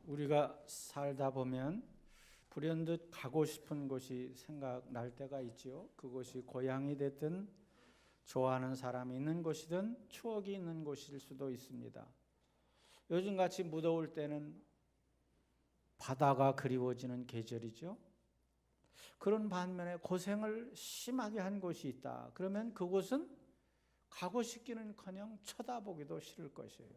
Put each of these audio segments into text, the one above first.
우리가 살다 보면 불현듯 가고 싶은 곳이 생각날 때가 있지요. 그곳이 고향이 됐든 좋아하는 사람이 있는 곳이든 추억이 있는 곳일 수도 있습니다. 요즘같이 무더울 때는 바다가 그리워지는 계절이죠. 그런 반면에 고생을 심하게 한 곳이 있다. 그러면 그곳은 가고 싶기는커녕 쳐다보기도 싫을 것이에요.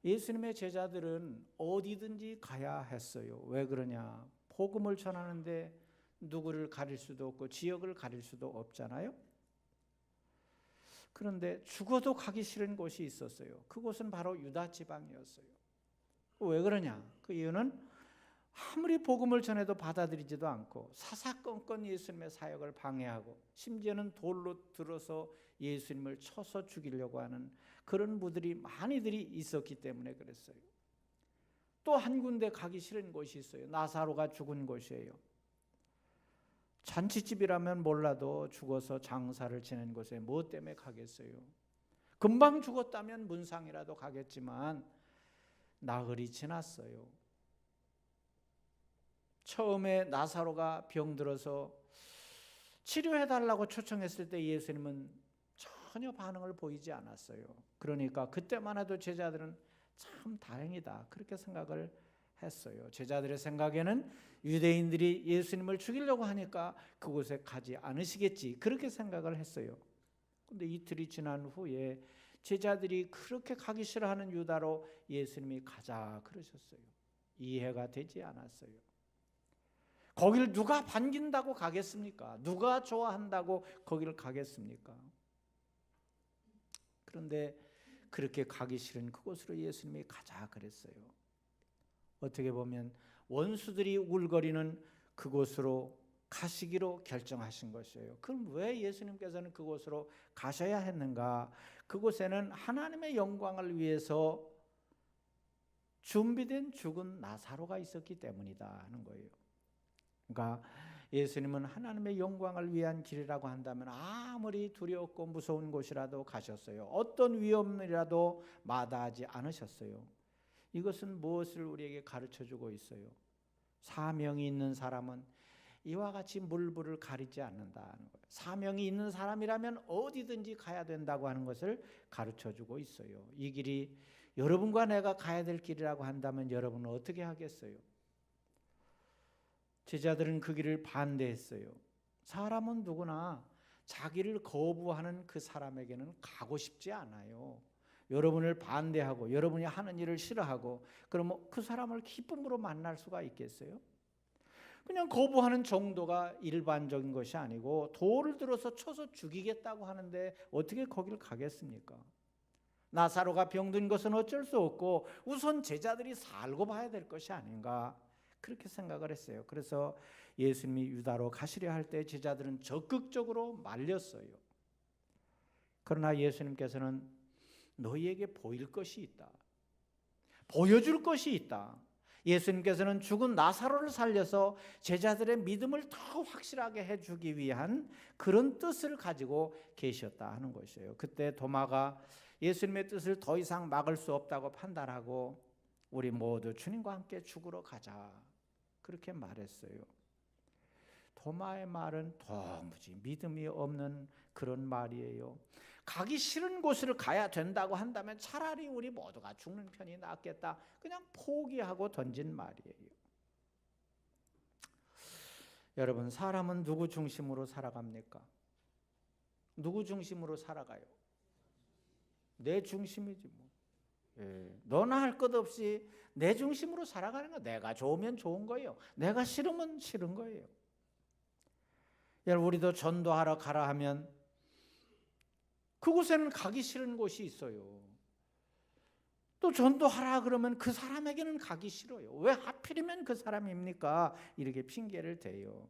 예수님의 제자들은 어디든지 가야 했어요. 왜 그러냐? 복음을 전하는데 누구를 가릴 수도 없고 지역을 가릴 수도 없잖아요. 그런데 죽어도 가기 싫은 곳이 있었어요. 그곳은 바로 유다 지방이었어요. 왜 그러냐? 그 이유는 아무리 복음을 전해도 받아들이지도 않고 사사건건 예수님의 사역을 방해하고 심지어는 돌로 들어서 예수님을 쳐서 죽이려고 하는 그런 무들이 많이들이 있었기 때문에 그랬어요. 또 한 군데 가기 싫은 곳이 있어요. 나사로가 죽은 곳이에요. 잔치집이라면 몰라도 죽어서 장사를 지낸 곳에 뭐 때문에 가겠어요? 금방 죽었다면 문상이라도 가겠지만 나흘이 지났어요. 처음에 나사로가 병들어서 치료해달라고 초청했을 때 예수님은 전혀 반응을 보이지 않았어요. 그러니까 그때만 해도 제자들은 참 다행이다 그렇게 생각을 했어요. 제자들의 생각에는 유대인들이 예수님을 죽이려고 하니까 그곳에 가지 않으시겠지 그렇게 생각을 했어요. 그런데 이틀이 지난 후에 제자들이 그렇게 가기 싫어하는 유다로 예수님이 가자 그러셨어요. 이해가 되지 않았어요. 거기를 누가 반긴다고 가겠습니까? 누가 좋아한다고 거기를 가겠습니까? 그런데 그렇게 가기 싫은 그곳으로 예수님이 가자 그랬어요. 어떻게 보면 원수들이 우글거리는 그곳으로 가시기로 결정하신 것이에요. 그럼 왜 예수님께서는 그곳으로 가셔야 했는가? 그곳에는 하나님의 영광을 위해서 준비된 죽은 나사로가 있었기 때문이다 하는 거예요. 그러니까 예수님은 하나님의 영광을 위한 길이라고 한다면 아무리 두렵고 무서운 곳이라도 가셨어요. 어떤 위험이라도 마다하지 않으셨어요. 이것은 무엇을 우리에게 가르쳐주고 있어요? 사명이 있는 사람은 이와 같이 물불을 가리지 않는다는 거예요. 사명이 있는 사람이라면 어디든지 가야 된다고 하는 것을 가르쳐주고 있어요. 이 길이 여러분과 내가 가야 될 길이라고 한다면 여러분은 어떻게 하겠어요? 제자들은 그 길을 반대했어요. 사람은 누구나 자기를 거부하는 그 사람에게는 가고 싶지 않아요. 여러분을 반대하고 여러분이 하는 일을 싫어하고 그러면 그 사람을 기쁨으로 만날 수가 있겠어요? 그냥 거부하는 정도가 일반적인 것이 아니고 돌을 들어서 쳐서 죽이겠다고 하는데 어떻게 거기를 가겠습니까? 나사로가 병든 것은 어쩔 수 없고 우선 제자들이 살고 봐야 될 것이 아닌가 그렇게 생각을 했어요. 그래서 예수님이 유다로 가시려 할 때 제자들은 적극적으로 말렸어요. 그러나 예수님께서는 너희에게 보일 것이 있다. 보여줄 것이 있다. 예수님께서는 죽은 나사로를 살려서 제자들의 믿음을 더 확실하게 해주기 위한 그런 뜻을 가지고 계셨다 하는 것이에요. 그때 도마가 예수님의 뜻을 더 이상 막을 수 없다고 판단하고 우리 모두 주님과 함께 죽으러 가자 그렇게 말했어요. 도마의 말은 도무지 믿음이 없는 그런 말이에요. 가기 싫은 곳을 가야 된다고 한다면 차라리 우리 모두가 죽는 편이 낫겠다 그냥 포기하고 던진 말이에요. 여러분, 사람은 누구 중심으로 살아갑니까? 누구 중심으로 살아가요? 내 중심이지 뭐. 너나 할 것 없이 내 중심으로 살아가는 거. 내가 좋으면 좋은 거예요. 내가 싫으면 싫은 거예요. 여러분, 우리도 전도하러 가라 하면 그곳에는 가기 싫은 곳이 있어요. 또 전도하라 그러면 그 사람에게는 가기 싫어요. 왜 하필이면 그 사람입니까? 이렇게 핑계를 대요.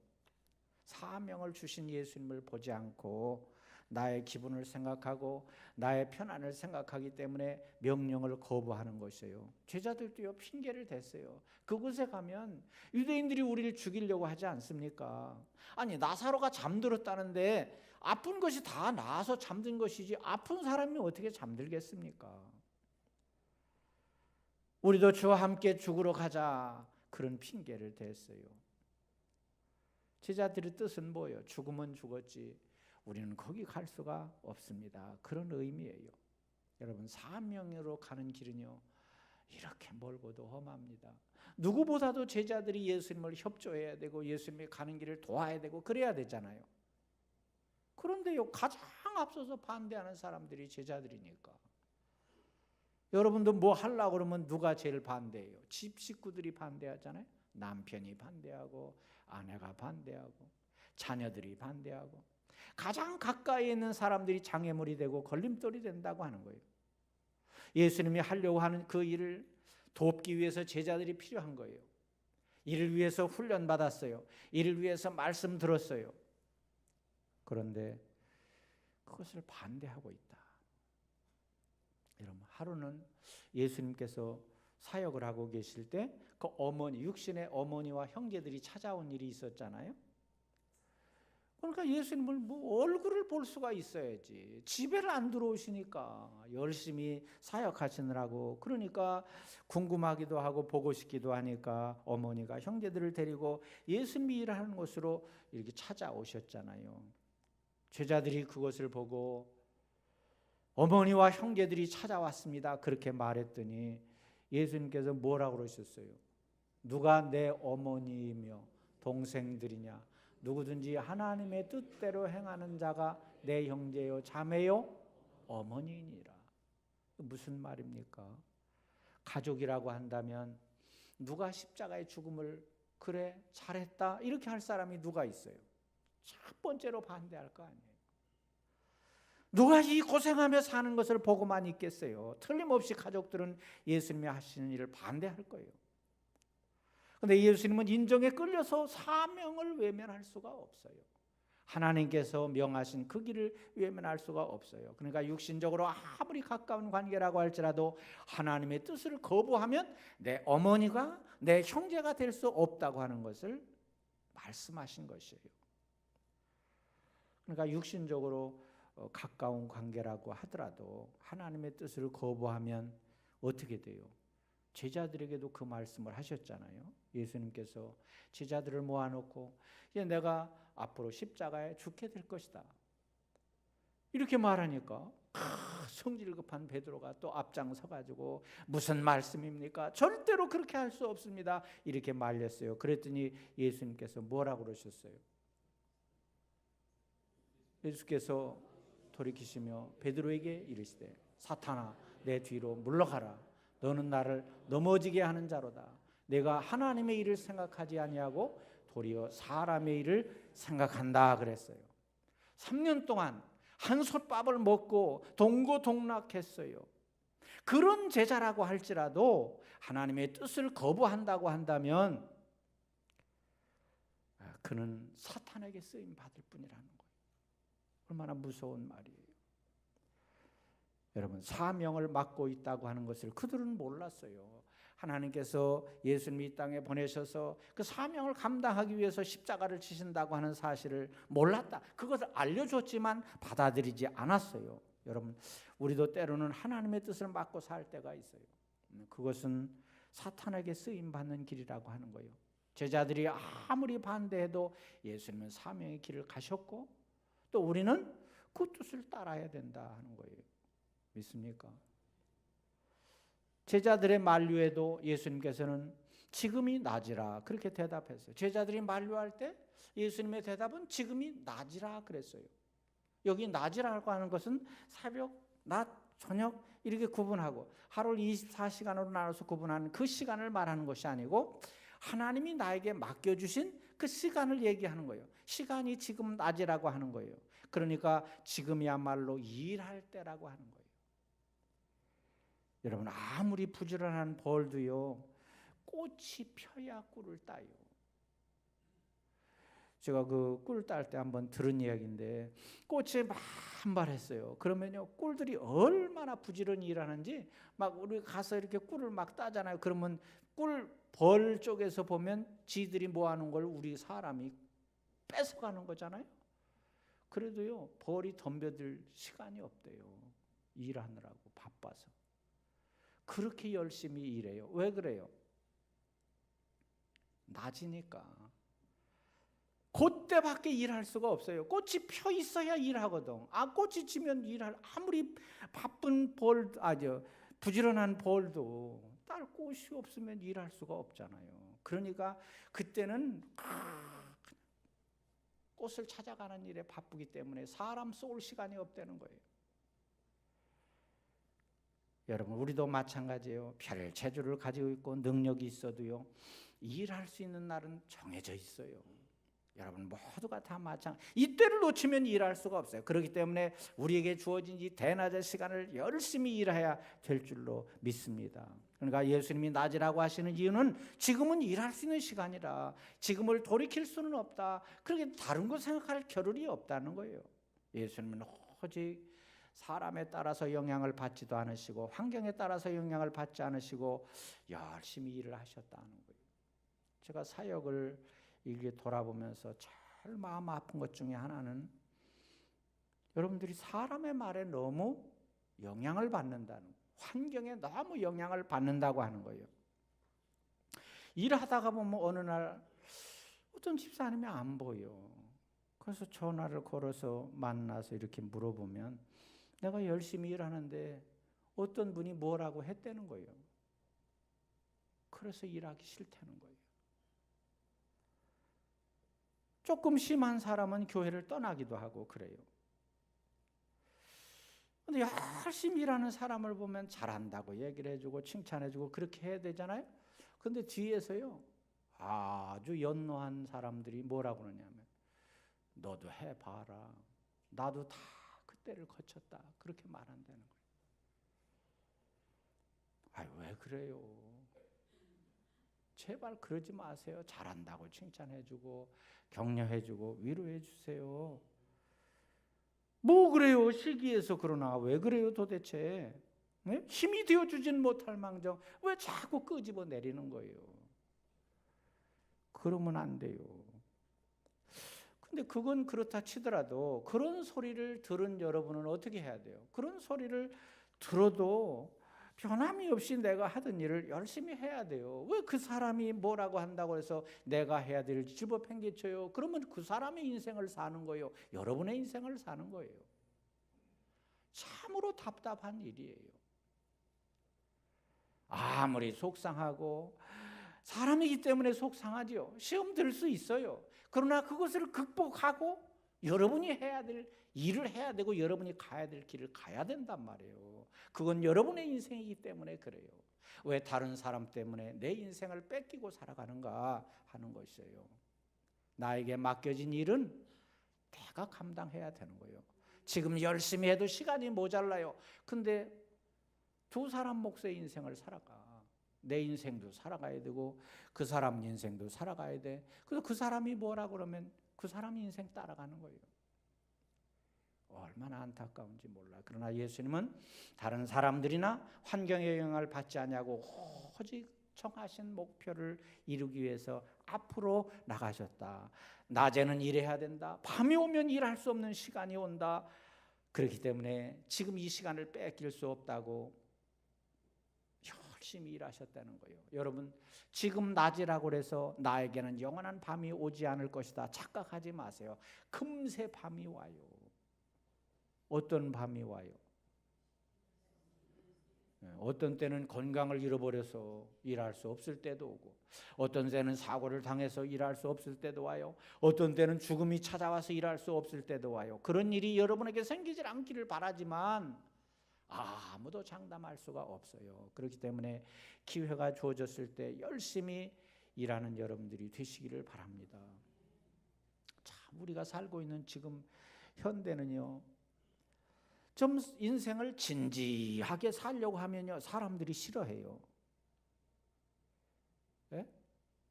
사명을 주신 예수님을 보지 않고 나의 기분을 생각하고 나의 편안을 생각하기 때문에 명령을 거부하는 것이에요. 제자들도요 핑계를 댔어요. 그곳에 가면 유대인들이 우리를 죽이려고 하지 않습니까? 아니 나사로가 잠들었다는데 아픈 것이 다 나아서 잠든 것이지 아픈 사람이 어떻게 잠들겠습니까? 우리도 주와 함께 죽으러 가자, 그런 핑계를 댔어요. 제자들의 뜻은 뭐예요? 죽으면 죽었지 우리는 거기 갈 수가 없습니다. 그런 의미예요. 여러분, 사명으로 가는 길은요 이렇게 멀고도 험합니다. 누구보다도 제자들이 예수님을 협조해야 되고 예수님이 가는 길을 도와야 되고 그래야 되잖아요. 그런데요, 가장 앞서서 반대하는 사람들이 제자들이니까. 여러분도 뭐 하려고 그러면 누가 제일 반대해요? 집 식구들이 반대하잖아요. 남편이 반대하고 아내가 반대하고 자녀들이 반대하고 가장 가까이 있는 사람들이 장애물이 되고 걸림돌이 된다고 하는 거예요. 예수님이 하려고 하는 그 일을 돕기 위해서 제자들이 필요한 거예요. 이를 위해서 훈련받았어요. 이를 위해서 말씀 들었어요. 그런데 그것을 반대하고 있다. 여러분, 하루는 예수님께서 사역을 하고 계실 때 그 어머니, 육신의 어머니와 형제들이 찾아온 일이 있었잖아요. 그러니까 예수님을 뭐 얼굴을 볼 수가 있어야지. 집에를 안 들어오시니까 열심히 사역하시느라고, 그러니까 궁금하기도 하고 보고 싶기도 하니까 어머니가 형제들을 데리고 예수님이 일하는 곳으로 이렇게 찾아오셨잖아요. 제자들이 그것을 보고 어머니와 형제들이 찾아왔습니다, 그렇게 말했더니 예수님께서 뭐라고 그러셨어요? 누가 내 어머니이며 동생들이냐? 누구든지 하나님의 뜻대로 행하는 자가 내 형제요 자매요 어머니이니라. 무슨 말입니까? 가족이라고 한다면 누가 십자가의 죽음을 그래 잘했다 이렇게 할 사람이 누가 있어요? 첫 번째로 반대할 거 아니에요. 누가 이 고생하며 사는 것을 보고만 있겠어요? 틀림없이 가족들은 예수님이 하시는 일을 반대할 거예요. 그런데 예수님은 인정에 끌려서 사명을 외면할 수가 없어요. 하나님께서 명하신 그 길을 외면할 수가 없어요. 그러니까 육신적으로 아무리 가까운 관계라고 할지라도 하나님의 뜻을 거부하면 내 어머니가 내 형제가 될 수 없다고 하는 것을 말씀하신 것이에요. 그러니까 육신적으로 가까운 관계라고 하더라도 하나님의 뜻을 거부하면 어떻게 돼요? 제자들에게도 그 말씀을 하셨잖아요. 예수님께서 제자들을 모아놓고 이제 내가 앞으로 십자가에 죽게 될 것이다 이렇게 말하니까 성질 급한 베드로가 또 앞장서 가지고 무슨 말씀입니까? 절대로 그렇게 할 수 없습니다 이렇게 말렸어요. 그랬더니 예수님께서 뭐라고 그러셨어요? 예수께서 돌이키시며 베드로에게 이르시되 사탄아 내 뒤로 물러가라. 너는 나를 넘어지게 하는 자로다. 내가 하나님의 일을 생각하지 아니하고 도리어 사람의 일을 생각한다 그랬어요. 3년 동안 한솥밥을 먹고 동고동락했어요. 그런 제자라고 할지라도 하나님의 뜻을 거부한다고 한다면 그는 사탄에게 쓰임 받을 뿐이라는 거예요. 얼마나 무서운 말이에요. 여러분, 사명을 맡고 있다고 하는 것을 그들은 몰랐어요. 하나님께서 예수님이 이 땅에 보내셔서 그 사명을 감당하기 위해서 십자가를 치신다고 하는 사실을 몰랐다. 그것을 알려줬지만 받아들이지 않았어요. 여러분, 우리도 때로는 하나님의 뜻을 맡고 살 때가 있어요. 그것은 사탄에게 쓰임받는 길이라고 하는 거예요. 제자들이 아무리 반대해도 예수님은 사명의 길을 가셨고 또 우리는 그 뜻을 따라야 된다 하는 거예요. 믿습니까? 제자들의 만류에도 예수님께서는 지금이 낮이라 그렇게 대답했어요. 제자들이 만류할 때 예수님의 대답은 지금이 낮이라 그랬어요. 여기 낮이라고 하는 것은 새벽, 낮, 저녁 이렇게 구분하고 하루를 24시간으로 나눠서 구분하는 그 시간을 말하는 것이 아니고 하나님이 나에게 맡겨주신 그 시간을 얘기하는 거예요. 시간이 지금 낮이라고 하는 거예요. 그러니까 지금이야말로 일할 때라고 하는 거예요. 여러분, 아무리 부지런한 벌도요 꽃이 펴야 꿀을 따요. 제가 그 꿀 딸 때 한번 들은 이야기인데 꽃이 만발했어요. 그러면요 꿀들이 얼마나 부지런히 일하는지 막 우리 가서 이렇게 꿀을 막 따잖아요. 그러면 꿀 벌 쪽에서 보면 지들이 모아놓은 걸 우리 사람이 뺏어가는 거잖아요. 그래도요 벌이 덤벼들 시간이 없대요. 일하느라고 바빠서. 그렇게 열심히 일해요. 왜 그래요? 낮이니까. 그때밖에 일할 수가 없어요. 꽃이 펴 있어야 일하거든. 꽃이 지면 아무리 바쁜 부지런한 벌도 딸 꽃이 없으면 일할 수가 없잖아요. 그러니까 그때는 꽃을 찾아가는 일에 바쁘기 때문에 사람 쏠 시간이 없다는 거예요. 여러분, 우리도 마찬가지예요. 별 재주를 가지고 있고 능력이 있어도요, 일할 수 있는 날은 정해져 있어요. 여러분 모두가 다 마찬가지. 이때를 놓치면 일할 수가 없어요. 그렇기 때문에 우리에게 주어진 이 대낮의 시간을 열심히 일해야 될 줄로 믿습니다. 그러니까 예수님이 낮이라고 하시는 이유는 지금은 일할 수 있는 시간이라 지금을 돌이킬 수는 없다. 그렇게 다른 거 생각할 겨를이 없다는 거예요. 예수님은 오직 사람에 따라서 영향을 받지도 않으시고 환경에 따라서 영향을 받지 않으시고 열심히 일을 하셨다는 거예요. 제가 사역을 이렇게 돌아보면서 제일 마음 아픈 것 중에 하나는 여러분들이 사람의 말에 너무 영향을 받는다는 거예요. 환경에 너무 영향을 받는다고 하는 거예요. 일하다가 보면 어느 날 어떤 집사님이 안 보여. 그래서 전화를 걸어서 만나서 이렇게 물어보면 내가 열심히 일하는데 어떤 분이 뭐라고 했다는 거예요. 그래서 일하기 싫다는 거예요. 조금 심한 사람은 교회를 떠나기도 하고 그래요. 근데 열심히 일하는 사람을 보면 잘한다고 얘기를 해주고 칭찬해주고 그렇게 해야 되잖아요. 근데 뒤에서요, 아주 연노한 사람들이 뭐라고 그러냐면 너도 해봐라. 나도 다 그때를 거쳤다. 그렇게 말한다는 거예요. 아유, 왜 그래요? 제발 그러지 마세요. 잘한다고 칭찬해주고 격려해주고 위로해주세요. 뭐 그래요? 시기해서 그러나 왜 그래요 도대체? 네? 힘이 되어주진 못할 망정 왜 자꾸 끄집어 내리는 거예요? 그러면 안 돼요. 근데 그건 그렇다 치더라도 그런 소리를 들은 여러분은 어떻게 해야 돼요? 그런 소리를 들어도 변함이 없이 내가 하던 일을 열심히 해야 돼요. 왜 그 사람이 뭐라고 한다고 해서 내가 해야 될 일을 집어팽개쳐요? 그러면 그 사람의 인생을 사는 거예요. 여러분의 인생을 사는 거예요. 참으로 답답한 일이에요. 아무리 속상하고 사람이기 때문에 속상하죠. 시험 들 수 있어요. 그러나 그것을 극복하고 여러분이 해야 될 일을 해야 되고 여러분이 가야 될 길을 가야 된단 말이에요. 그건 여러분의 인생이기 때문에 그래요. 왜 다른 사람 때문에 내 인생을 뺏기고 살아가는가 하는 것이에요. 나에게 맡겨진 일은 내가 감당해야 되는 거예요. 지금 열심히 해도 시간이 모자라요. 근데 두 사람 몫의 인생을 살아가. 내 인생도 살아가야 되고 그 사람 인생도 살아가야 돼. 그래서 그 사람이 뭐라 그러면 그 사람 인생 따라가는 거예요. 얼마나 안타까운지 몰라. 그러나 예수님은 다른 사람들이나 환경의 영향을 받지 않냐고 오직 정하신 목표를 이루기 위해서 앞으로 나가셨다. 낮에는 일해야 된다. 밤이 오면 일할 수 없는 시간이 온다. 그렇기 때문에 지금 이 시간을 뺏길 수 없다고 열심히 일하셨다는 거예요. 여러분, 지금 낮이라고 해서 나에게는 영원한 밤이 오지 않을 것이다 착각하지 마세요. 금세 밤이 와요. 어떤 밤이 와요? 어떤 때는 건강을 잃어버려서 일할 수 없을 때도 오고, 어떤 때는 사고를 당해서 일할 수 없을 때도 와요. 어떤 때는 죽음이 찾아와서 일할 수 없을 때도 와요. 그런 일이 여러분에게 생기질 않기를 바라지만 아무도 장담할 수가 없어요. 그렇기 때문에 기회가 주어졌을 때 열심히 일하는 여러분들이 되시기를 바랍니다. 참 우리가 살고 있는 지금 현대는요, 좀 인생을 진지하게 살려고 하면요 사람들이 싫어해요. 네?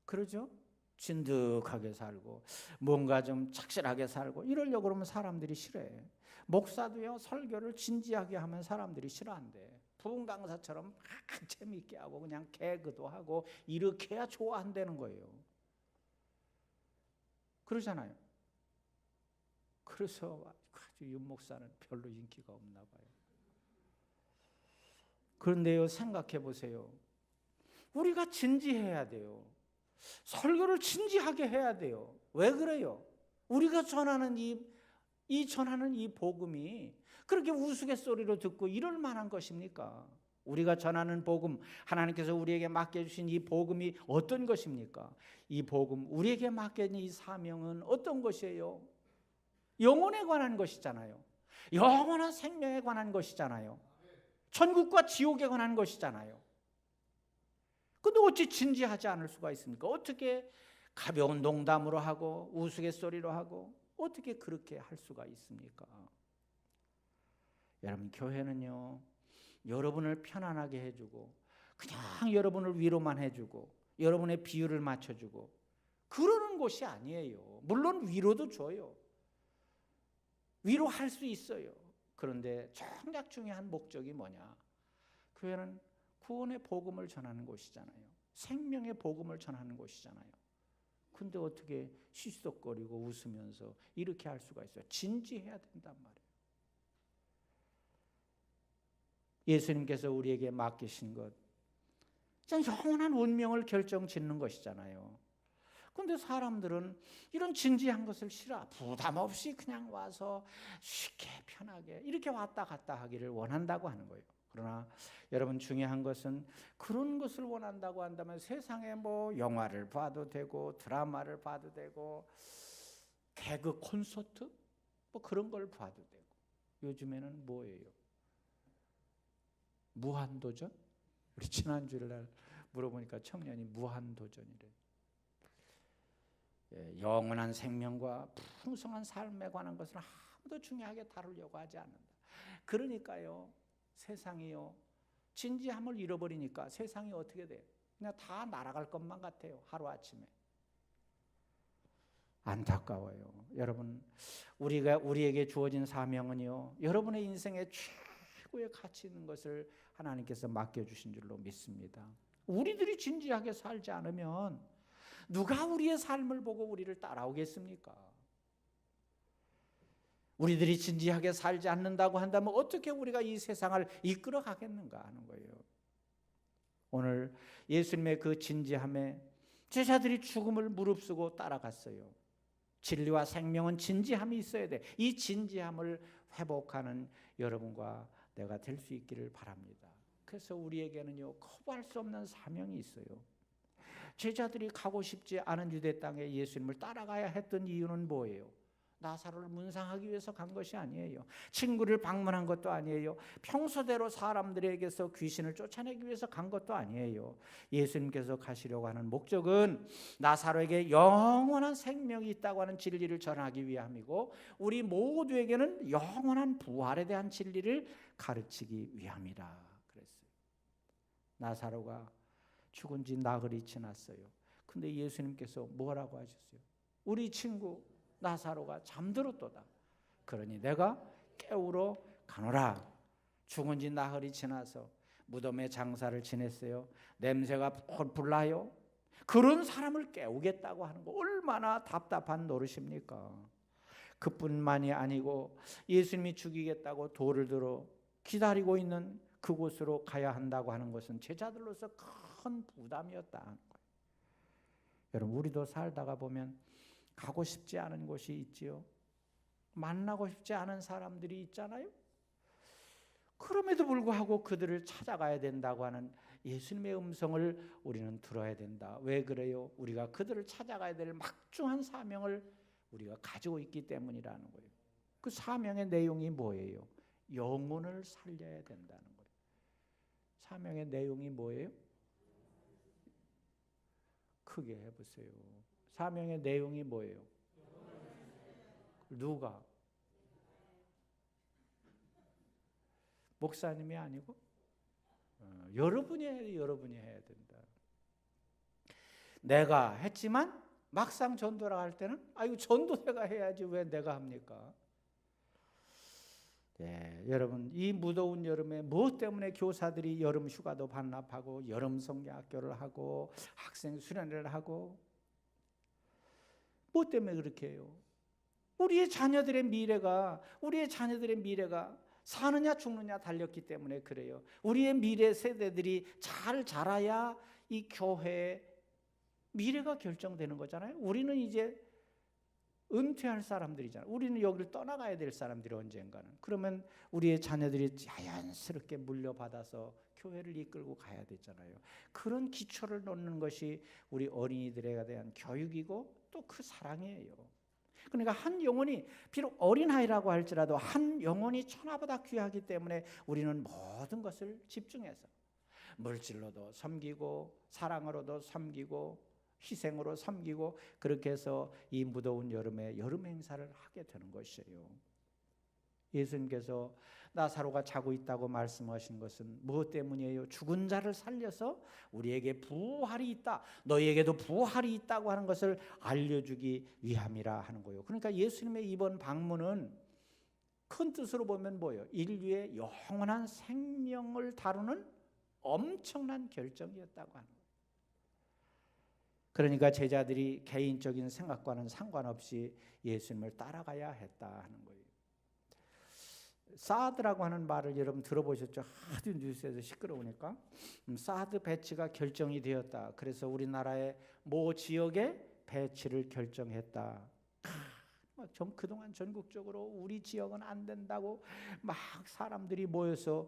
그러죠? 진득하게 살고 뭔가 좀 착실하게 살고 이러려고 그러면 사람들이 싫어해. 목사도요 설교를 진지하게 하면 사람들이 싫어한대. 부흥 강사처럼 재미있게 하고 그냥 개그도 하고 이렇게 해야 좋아한다는 거예요. 그러잖아요. 그래서 아주 윤 목사는 별로 인기가 없나 봐요. 그런데요, 생각해 보세요. 우리가 진지해야 돼요. 설교를 진지하게 해야 돼요. 왜 그래요? 우리가 전하는 전하는 이 복음이 그렇게 우스갯소리로 듣고 이럴 만한 것입니까? 우리가 전하는 복음, 하나님께서 우리에게 맡겨주신 이 복음이 어떤 것입니까? 이 복음, 우리에게 맡겨진 이 사명은 어떤 것이에요? 영혼에 관한 것이잖아요. 영원한 생명에 관한 것이잖아요. 천국과 지옥에 관한 것이잖아요. 근데 어찌 진지하지 않을 수가 있습니까? 어떻게 가벼운 농담으로 하고 우스갯소리로 하고 어떻게 그렇게 할 수가 있습니까? 여러분, 교회는요, 여러분을 편안하게 해주고 그냥 여러분을 위로만 해주고 여러분의 비유를 맞춰주고 그러는 곳이 아니에요. 물론 위로도 줘요. 위로할 수 있어요. 그런데 정작 중요한 목적이 뭐냐? 교회는 구원의 복음을 전하는 곳이잖아요. 생명의 복음을 전하는 곳이잖아요. 근데 어떻게 시시덕거리고 웃으면서 이렇게 할 수가 있어요? 진지해야 된단 말이에요. 예수님께서 우리에게 맡기신 것, 영원한 운명을 결정짓는 것이잖아요. 그런데 사람들은 이런 진지한 것을 싫어. 부담 없이 그냥 와서 쉽게 편하게 이렇게 왔다 갔다 하기를 원한다고 하는 거예요. 그러나 여러분, 중요한 것은 그런 것을 원한다고 한다면 세상에 뭐 영화를 봐도 되고 드라마를 봐도 되고 개그 콘서트 뭐 그런 걸 봐도 되고, 요즘에는 뭐예요? 무한도전? 우리 지난주일날 물어보니까 청년이 무한도전이래. 영원한 생명과 풍성한 삶에 관한 것은 아무도 중요하게 다루려고 하지 않는다. 그러니까요, 세상이요, 진지함을 잃어버리니까 세상이 어떻게 돼요? 그냥 다 날아갈 것만 같아요. 하루아침에. 안타까워요. 여러분, 우리에게 주어진 사명은요, 여러분의 인생에 최고의 가치 있는 것을 하나님께서 맡겨주신 줄로 믿습니다. 우리들이 진지하게 살지 않으면 누가 우리의 삶을 보고 우리를 따라오겠습니까? 우리들이 진지하게 살지 않는다고 한다면 어떻게 우리가 이 세상을 이끌어 가겠는가 하는 거예요. 오늘 예수님의 그 진지함에 제자들이 죽음을 무릅쓰고 따라갔어요. 진리와 생명은 진지함이 있어야 돼. 이 진지함을 회복하는 여러분과 내가 될 수 있기를 바랍니다. 그래서 우리에게는요, 거부할 수 없는 사명이 있어요. 제자들이 가고 싶지 않은 유대 땅에 예수님을 따라가야 했던 이유는 뭐예요? 나사로를 문상하기 위해서 간 것이 아니에요. 친구를 방문한 것도 아니에요. 평소대로 사람들에게서 귀신을 쫓아내기 위해서 간 것도 아니에요. 예수님께서 가시려고 하는 목적은 나사로에게 영원한 생명이 있다고 하는 진리를 전하기 위함이고, 우리 모두에게는 영원한 부활에 대한 진리를 가르치기 위함이라 그랬어요. 나사로가 죽은 지 나흘이 지났어요. 근데 예수님께서 뭐라고 하셨어요? 우리 친구 나사로가 잠들었도다. 그러니 내가 깨우러 가노라. 죽은 지 나흘이 지나서 무덤에 장사를 지냈어요. 냄새가 펄펄 나요. 그런 사람을 깨우겠다고 하는 거 얼마나 답답한 노릇입니까? 그뿐만이 아니고 예수님이 죽이겠다고 돌을 들어 기다리고 있는 그곳으로 가야 한다고 하는 것은 제자들로서 큰 부담이었다. 여러분, 우리도 살다가 보면 가고 싶지 않은 곳이 있지요. 만나고 싶지 않은 사람들이 있잖아요. 그럼에도 불구하고 그들을 찾아가야 된다고 하는 예수님의 음성을 우리는 들어야 된다. 왜 그래요? 우리가 그들을 찾아가야 될 막중한 사명을 우리가 가지고 있기 때문이라는 거예요. 그 사명의 내용이 뭐예요? 영혼을 살려야 된다는 거예요. 사명의 내용이 뭐예요? 크게 해보세요. 사명의 내용이 뭐예요? 누가? 목사님이 아니고 여러분이 해야 된다. 내가 했지만 막상 전도를 할 때는 아이고, 전도 내가 해야지 왜 내가 합니까? 예, 여러분, 이 무더운 여름에 무엇 때문에 교사들이 여름 휴가도 반납하고 여름 성경학교를 하고 학생 수련회를 하고 무엇 때문에 그렇게 해요? 우리의 자녀들의 미래가 사느냐 죽느냐 달렸기 때문에 그래요. 우리의 미래 세대들이 잘 자라야 이 교회의 미래가 결정되는 거잖아요. 우리는 이제 은퇴할 사람들이잖아요. 우리는 여기를 떠나가야 될 사람들이 언젠가는. 그러면 우리의 자녀들이 자연스럽게 물려받아서 교회를 이끌고 가야 되잖아요. 그런 기초를 놓는 것이 우리 어린이들에 대한 교육이고 또 그 사랑이에요. 그러니까 한 영혼이 비록 어린아이라고 할지라도 한 영혼이 천하보다 귀하기 때문에 우리는 모든 것을 집중해서 물질로도 섬기고 사랑으로도 섬기고 희생으로 섬기고 그렇게 해서 이 무더운 여름에 여름 행사를 하게 되는 것이에요. 예수님께서 나사로가 자고 있다고 말씀하신 것은 무엇 때문이에요? 죽은 자를 살려서 우리에게 부활이 있다, 너희에게도 부활이 있다고 하는 것을 알려주기 위함이라 하는 거예요. 그러니까 예수님의 이번 방문은 큰 뜻으로 보면 뭐예요? 인류의 영원한 생명을 다루는 엄청난 결정이었다고 하는 거예요. 그러니까 제자들이 개인적인 생각과는 상관없이 예수님을 따라가야 했다 하는 거예요. 사드라고 하는 말을 여러분 들어보셨죠? 하도 뉴스에서 시끄러우니까. 사드 배치가 결정이 되었다. 그래서 우리나라의 모 지역의 배치를 결정했다. 좀 그동안 전국적으로 우리 지역은 안 된다고 막 사람들이 모여서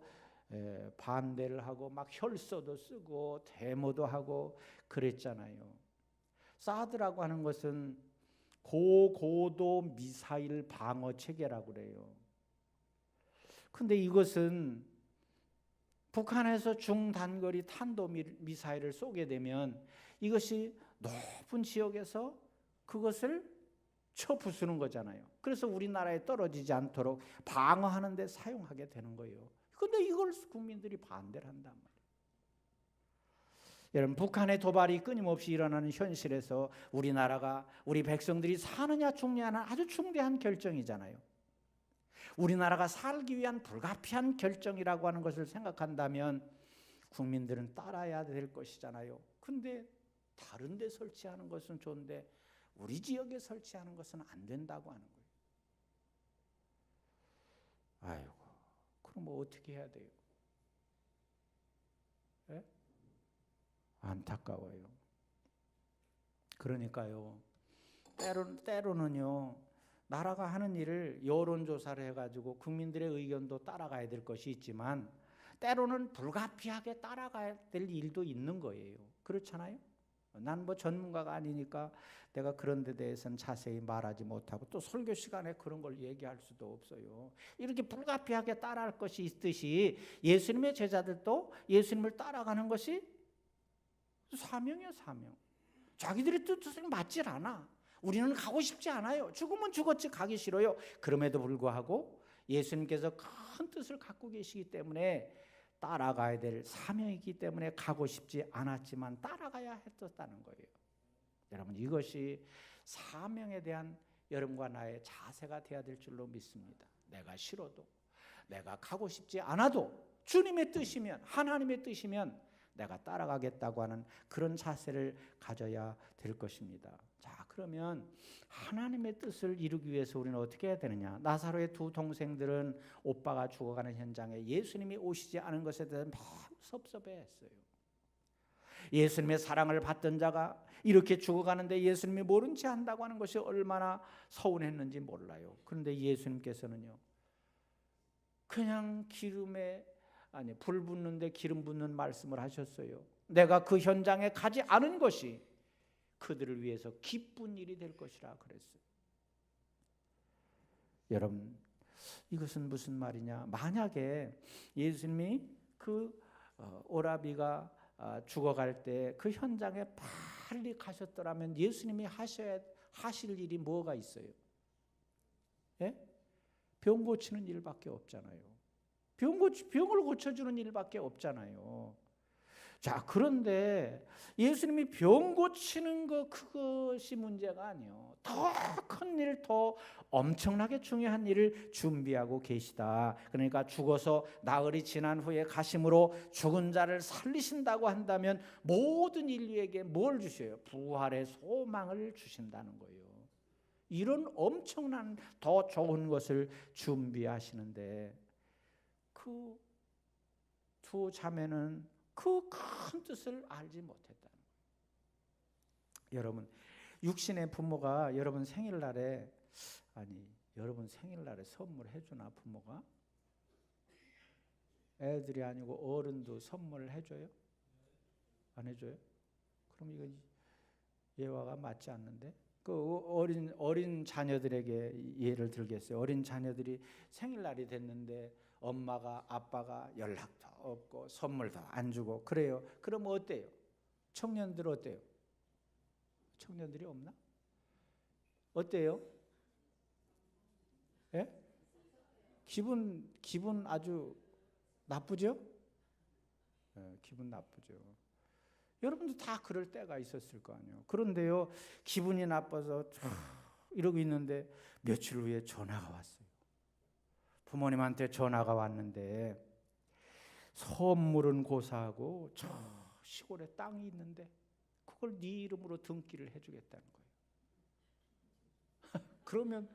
반대를 하고 막 혈서도 쓰고 데모도 하고 그랬잖아요. 사드라고 하는 것은 고고도 미사일 방어 체계라고 그래요. 근데 이것은 북한에서 중단거리 탄도 미사일을 쏘게 되면 이것이 높은 지역에서 그것을 쳐 부수는 거잖아요. 그래서 우리나라에 떨어지지 않도록 방어하는 데 사용하게 되는 거예요. 근데 이걸 국민들이 반대를 한단 말이에요. 여러분, 북한의 도발이 끊임없이 일어나는 현실에서 우리나라가, 우리 백성들이 사느냐 죽느냐는 아주 중대한 결정이잖아요. 우리나라가 살기 위한 불가피한 결정이라고 하는 것을 생각한다면 국민들은 따라야 될 것이잖아요. 근데 다른 데 설치하는 것은 좋은데 우리 지역에 설치하는 것은 안 된다고 하는 거예요. 아이고, 그럼 뭐 어떻게 해야 돼요? 네? 안타까워요. 그러니까요, 때로는요, 나라가 하는 일을 여론조사를 해가지고 국민들의 의견도 따라가야 될 것이 있지만 때로는 불가피하게 따라가야 될 일도 있는 거예요. 그렇잖아요? 난 뭐 전문가가 아니니까 내가 그런 데 대해서는 자세히 말하지 못하고 또 설교 시간에 그런 걸 얘기할 수도 없어요. 이렇게 불가피하게 따라할 것이 있듯이 예수님의 제자들도 예수님을 따라가는 것이 사명이에요, 사명. 자기들의 뜻은 맞질 않아. 우리는 가고 싶지 않아요. 죽으면 죽었지 가기 싫어요. 그럼에도 불구하고 예수님께서 큰 뜻을 갖고 계시기 때문에 따라가야 될 사명이기 때문에 가고 싶지 않았지만 따라가야 했었다는 거예요. 여러분, 이것이 사명에 대한 여러분과 나의 자세가 되어야 될 줄로 믿습니다. 내가 싫어도, 내가 가고 싶지 않아도 주님의 뜻이면, 하나님의 뜻이면 내가 따라가겠다고 하는 그런 자세를 가져야 될 것입니다. 자, 그러면 하나님의 뜻을 이루기 위해서 우리는 어떻게 해야 되느냐? 나사로의 두 동생들은 오빠가 죽어가는 현장에 예수님이 오시지 않은 것에 대해서 매우 섭섭해했어요. 예수님의 사랑을 받던 자가 이렇게 죽어가는데 예수님이 모른 채 한다고 하는 것이 얼마나 서운했는지 몰라요. 그런데 예수님께서는요, 그냥 불 붙는데 기름 붓는 말씀을 하셨어요. 내가 그 현장에 가지 않은 것이 그들을 위해서 기쁜 일이 될 것이라 그랬어요. 여러분, 이것은 무슨 말이냐? 만약에 예수님이 그 오라비가 죽어갈 때 그 현장에 빨리 가셨더라면 예수님이 하실 일이 뭐가 있어요? 예? 병 고치는 일밖에 없잖아요. 병을 고쳐주는 일밖에 없잖아요. 자, 그런데 예수님이 병 고치는 그것이 문제가 아니에요. 더 큰 일, 더 엄청나게 중요한 일을 준비하고 계시다. 그러니까 죽어서 나흘이 지난 후에 가심으로 죽은 자를 살리신다고 한다면 모든 인류에게 뭘 주셔요? 부활의 소망을 주신다는 거예요. 이런 엄청난 더 좋은 것을 준비하시는데 그 두 자매는 그 큰 뜻을 알지 못했다는 거예요. 여러분, 육신의 부모가 여러분 생일날에 여러분 생일날에 선물해 주나 부모가? 애들이 아니고 어른도 선물을 해줘요? 안 해줘요? 그럼 이건 예화가 맞지 않는데? 그 어린 자녀들에게 예를 들겠어요. 어린 자녀들이 생일날이 됐는데 엄마가 아빠가 연락도 없고 선물도 안 주고 그래요. 그럼 어때요? 청년들 어때요? 청년들이 없나? 어때요? 예? 기분 아주 나쁘죠? 예, 기분 나쁘죠. 여러분도 다 그럴 때가 있었을 거 아니에요. 그런데요, 기분이 나빠서 이러고 있는데 며칠 후에 전화가 왔어요. 부모님한테 전화가 왔는데 선물은 고사하고 저 시골에 땅이 있는데 그걸 네 이름으로 등기를 해주겠다는 거예요. 그러면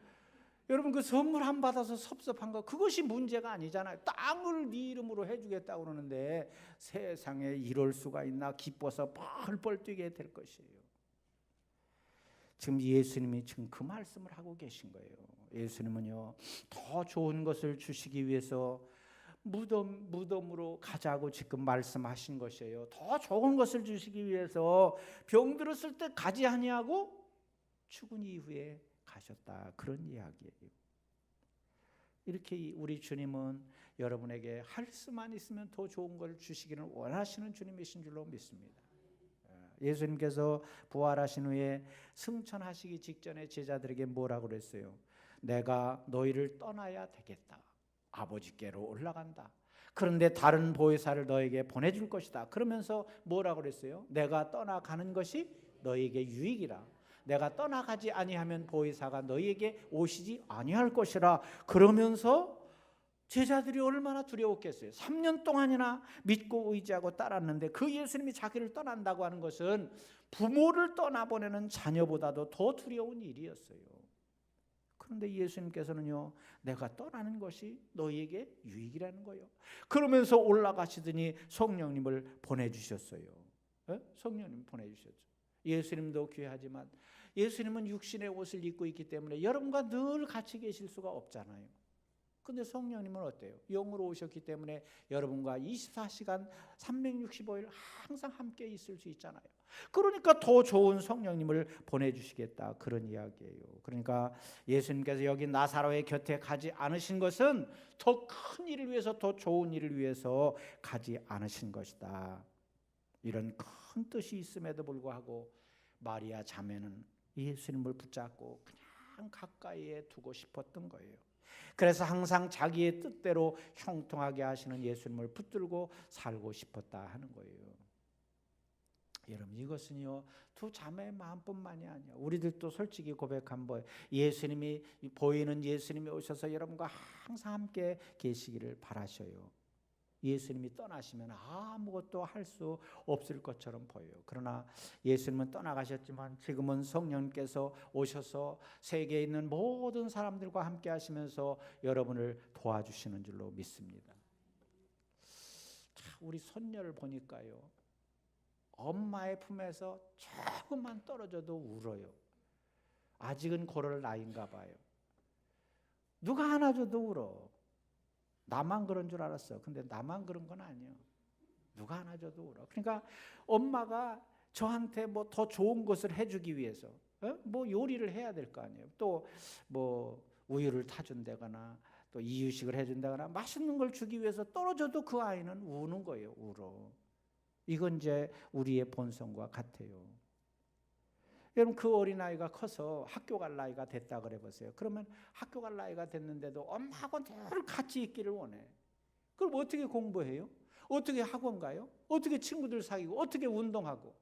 여러분 그 선물 안 받아서 섭섭한 거 그것이 문제가 아니잖아요. 땅을 네 이름으로 해주겠다고 그러는데 세상에 이럴 수가 있나 기뻐서 펄펄 뛰게 될 것이에요. 지금 예수님이 지금 그 말씀을 하고 계신 거예요. 예수님은요 더 좋은 것을 주시기 위해서 무덤으로 가자고 지금 말씀하신 것이에요. 더 좋은 것을 주시기 위해서 병들었을 때 가지 아니하고 죽은 이후에 가셨다. 그런 이야기예요. 이렇게 우리 주님은 여러분에게 할 수만 있으면 더 좋은 걸 주시기를 원하시는 주님이신 줄로 믿습니다. 예수님께서 부활하신 후에 승천하시기 직전에 제자들에게 뭐라고 그랬어요? 내가 너희를 떠나야 되겠다. 아버지께로 올라간다. 그런데 다른 보혜사를 너에게 보내줄 것이다. 그러면서 뭐라고 그랬어요? 내가 떠나가는 것이 너에게 유익이라. 내가 떠나가지 아니하면 보혜사가 너희에게 오시지 아니할 것이라. 그러면서 제자들이 얼마나 두려웠겠어요. 3년 동안이나 믿고 의지하고 따랐는데 그 예수님이 자기를 떠난다고 하는 것은 부모를 떠나보내는 자녀보다도 더 두려운 일이었어요. 그런데 예수님께서는요, 내가 떠나는 것이 너희에게 유익이라는 거예요. 그러면서 올라가시더니 성령님을 보내주셨어요. 성령님 보내주셨죠. 예수님도 귀하지만 예수님은 육신의 옷을 입고 있기 때문에 여러분과 늘 같이 계실 수가 없잖아요. 근데 성령님은 어때요? 영으로 오셨기 때문에 여러분과 24시간 365일 항상 함께 있을 수 있잖아요. 그러니까 더 좋은 성령님을 보내주시겠다 그런 이야기예요. 그러니까 예수님께서 여기 나사로의 곁에 가지 않으신 것은 더 큰 일을 위해서, 더 좋은 일을 위해서 가지 않으신 것이다. 이런 큰 뜻이 있음에도 불구하고 마리아 자매는 예수님을 붙잡고 그냥 가까이에 두고 싶었던 거예요. 그래서 항상 자기의 뜻대로 형통하게 하시는 예수님을 붙들고 살고 싶었다 하는 거예요. 여러분, 이것은요 두 자매의 마음뿐만이 아니에요. 우리들도 솔직히 고백한 번, 예수님이 보이는 예수님이 오셔서 여러분과 항상 함께 계시기를 바라셔요. 예수님이 떠나시면 아무것도 할 수 없을 것처럼 보여요. 그러나 예수님은 떠나가셨지만 지금은 성령님께서 오셔서 세계에 있는 모든 사람들과 함께 하시면서 여러분을 도와주시는 줄로 믿습니다. 우리 손녀를 보니까요, 엄마의 품에서 조금만 떨어져도 울어요. 아직은 그럴 나이인가 봐요. 누가 안아줘도 울어. 나만 그런 줄 알았어. 근데 나만 그런 건 아니에요. 누가 안아줘도 울어. 그러니까 엄마가 저한테 뭐 더 좋은 것을 해주기 위해서 뭐 요리를 해야 될 거 아니에요. 또 뭐 우유를 타준다거나 또 이유식을 해준다거나 맛있는 걸 주기 위해서 떨어져도 그 아이는 우는 거예요. 울어. 이건 이제 우리의 본성과 같아요. 여러분, 그 어린아이가 커서 학교 갈 나이가 됐다 그래 보세요. 그러면 학교 갈 나이가 됐는데도 엄마하고 늘 같이 있기를 원해. 그럼 어떻게 공부해요? 어떻게 학원 가요? 어떻게 친구들 사귀고 어떻게 운동하고?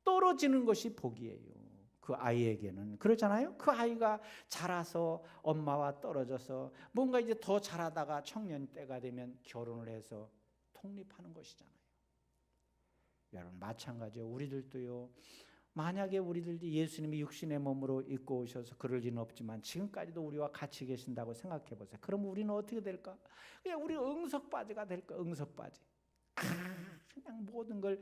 떨어지는 것이 복이에요. 그 아이에게는. 그렇잖아요? 그 아이가 자라서 엄마와 떨어져서 뭔가 이제 더 자라다가 청년 때가 되면 결혼을 해서 독립하는 것이잖아요. 여러분, 마찬가지예요. 우리들도요, 만약에 우리들이 예수님이 육신의 몸으로 입고 오셔서 그럴 리는 없지만 지금까지도 우리와 같이 계신다고 생각해 보세요. 그럼 우리는 어떻게 될까? 그냥 우리 응석바지가 될까? 응석바지. 그냥 모든 걸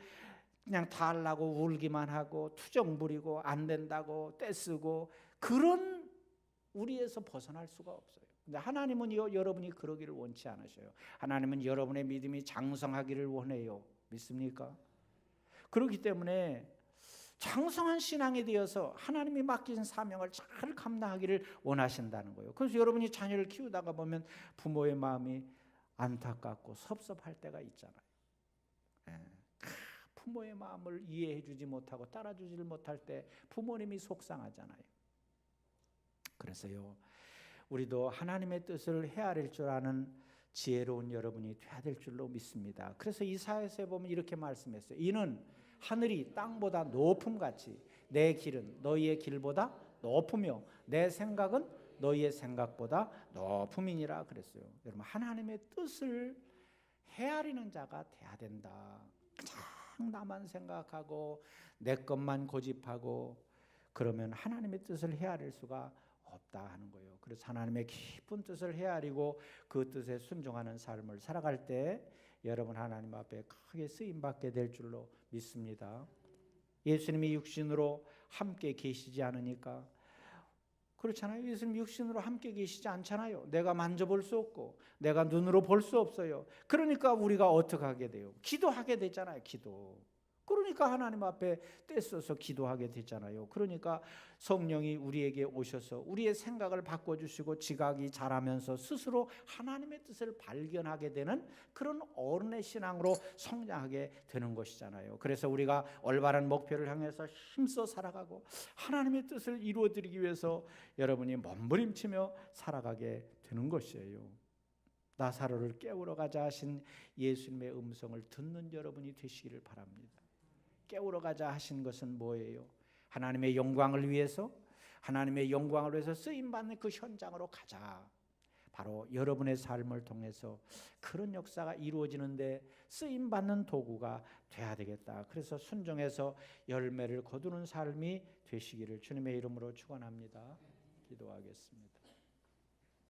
그냥 다 하려고 울기만 하고 투정 부리고 안 된다고 떼쓰고 그런 우리에서 벗어날 수가 없어요. 근데 하나님은 여러분이 그러기를 원치 않으셔요. 하나님은 여러분의 믿음이 장성하기를 원해요. 믿습니까? 그렇기 때문에 장성한 신앙이 되어서 하나님이 맡기신 사명을 잘 감당하기를 원하신다는 거예요. 그래서 여러분이 자녀를 키우다가 보면 부모의 마음이 안타깝고 섭섭할 때가 있잖아요. 부모의 마음을 이해해 주지 못하고 따라주지를 못할 때 부모님이 속상하잖아요. 그래서요, 우리도 하나님의 뜻을 헤아릴 줄 아는 지혜로운 여러분이 돼야 될 줄로 믿습니다. 그래서 이사야서에 보면 이렇게 말씀했어요. 이는 하늘이 땅보다 높음같이 내 길은 너희의 길보다 높으며 내 생각은 너희의 생각보다 높음이니라 그랬어요. 여러분, 하나님의 뜻을 헤아리는 자가 돼야 된다. 그냥 나만 생각하고 내 것만 고집하고 그러면 하나님의 뜻을 헤아릴 수가 없다 하는 거예요. 그래서 하나님의 깊은 뜻을 헤아리고 그 뜻에 순종하는 삶을 살아갈 때 여러분 하나님 앞에 크게 쓰임받게 될 줄로 믿습니다. 예수님이 육신으로 함께 계시지 않으니까 그렇잖아요. 예수님 육신으로 함께 계시지 않잖아요. 내가 만져볼 수 없고 내가 눈으로 볼 수 없어요. 그러니까 우리가 어떻게 하게 돼요? 기도하게 되잖아요. 기도. 그러니까 하나님 앞에 떼써서 기도하게 되잖아요. 그러니까 성령이 우리에게 오셔서 우리의 생각을 바꿔주시고 지각이 자라면서 스스로 하나님의 뜻을 발견하게 되는 그런 어른의 신앙으로 성장하게 되는 것이잖아요. 그래서 우리가 올바른 목표를 향해서 힘써 살아가고 하나님의 뜻을 이루어드리기 위해서 여러분이 몸부림치며 살아가게 되는 것이에요. 나사로를 깨우러 가자 하신 예수님의 음성을 듣는 여러분이 되시기를 바랍니다. 깨우러 가자 하신 것은 뭐예요? 하나님의 영광을 위해서, 하나님의 영광을 위해서 쓰임받는 그 현장으로 가자. 바로 여러분의 삶을 통해서 그런 역사가 이루어지는데 쓰임받는 도구가 돼야 되겠다. 그래서 순종해서 열매를 거두는 삶이 되시기를 주님의 이름으로 축원합니다. 기도하겠습니다.